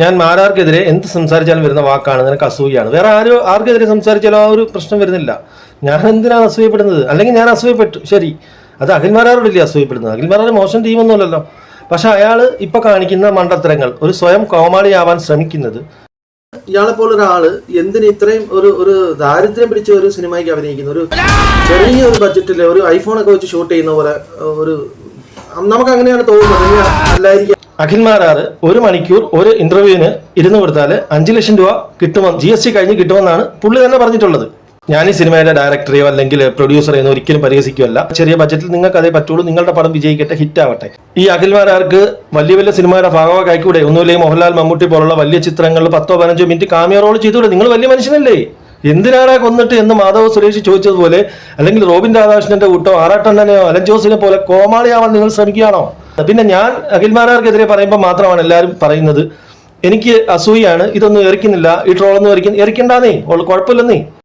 ഞാൻ മാരാർക്കെതിരെ എന്ത് സംസാരിച്ചാലും വരുന്ന വാക്കാണ് നിനക്ക് അസൂയാണ്. വേറെ ആർക്കെതിരെ സംസാരിച്ചാലും ആ ഒരു പ്രശ്നം വരുന്നില്ല. ഞാൻ എന്തിനാണ് അസൂയപ്പെടുന്നത്? അല്ലെങ്കിൽ ഞാൻ അസൂയപ്പെട്ടു, ശരി, അത് അഖിൽമാരാറോടില്ലേ അസൂയപ്പെടുന്നത്? അഖിൽമാരാർ മോശം ടീമൊന്നുമല്ലല്ലോ. പക്ഷെ അയാൾ ഇപ്പൊ കാണിക്കുന്ന മണ്ടത്തരങ്ങൾ, ഒരു സ്വയം കോമാളിയാവാൻ ശ്രമിക്കുന്നത്. ഇയാളെപ്പോലെ ഒരാള് എന്തിന് ഇത്രയും ഒരു ദാരിദ്ര്യം പിടിച്ച ഒരു സിനിമയ്ക്ക് അഭിനയിക്കുന്ന, ഒരു ചെറിയ ഒരു ബഡ്ജറ്റില് ഒരു ഐഫോണൊക്കെ വെച്ച് ഷൂട്ട് ചെയ്യുന്ന പോലെ ഒരു, നമുക്ക് അങ്ങനെയാണ് തോന്നുന്നത്. അല്ലായിരിക്കും. അഖിൽമാരാർ 1 മണിക്കൂർ ഒരു ഇന്റർവ്യൂവിന് 2 കൊടുത്താൽ 5 ലക്ഷം രൂപ കിട്ടുമെന്ന്, GST കഴിഞ്ഞ് കിട്ടുമെന്നാണ് പുള്ളി തന്നെ പറഞ്ഞിട്ടുള്ളത്. ഞാൻ ഈ സിനിമയുടെ ഡയറക്ടറെയോ അല്ലെങ്കിൽ പ്രൊഡ്യൂസറെയോ ഒരിക്കലും പരിഹസിക്കുകയല്ല. ചെറിയ ബഡ്ജറ്റിൽ നിങ്ങൾക്ക് അതേ പറ്റുള്ളൂ, നിങ്ങളുടെ പടം വിജയിക്കട്ടെ, ഹിറ്റ് ആവട്ടെ. ഈ അഖിൽമാരാർക്ക് വലിയ വലിയ സിനിമയുടെ ഭാഗമായി ആയിക്കൂടെ? ഒന്നുമില്ലെങ്കിൽ മോഹൻലാൽ, മമ്മൂട്ടി പോലുള്ള വലിയ ചിത്രങ്ങളിൽ 10-15 മിനിറ്റ് കാമിയോ റോൾ ചെയ്തുകൂടെ? നിങ്ങൾ വലിയ മനുഷ്യനല്ലേ, എന്തിനാണ് കൊന്നിട്ട് എന്ന് മാധവ് സുരേഷ് ചോദിച്ചതുപോലെ, അല്ലെങ്കിൽ റോബിൻ രാധാകൃഷ്ണന്റെ കൂട്ടോ ആറാട്ടണ്ണനെയോ അലൻ ജോസിനെ പോലെ കോമാളിയാവാൻ നിങ്ങൾ ശ്രമിക്കുകയാണോ? പിന്നെ ഞാൻ അഖിൽമാരാർക്കെതിരെ പറയുമ്പോൾ മാത്രമാണ് എല്ലാവരും പറയുന്നത് എനിക്ക് അസൂയാണ്, ഇതൊന്നും എറിക്കുന്നില്ല, ഈ ട്രോളൊന്നും എറിക്കണ്ടാന്നേ, കുഴപ്പമില്ലെന്നേ.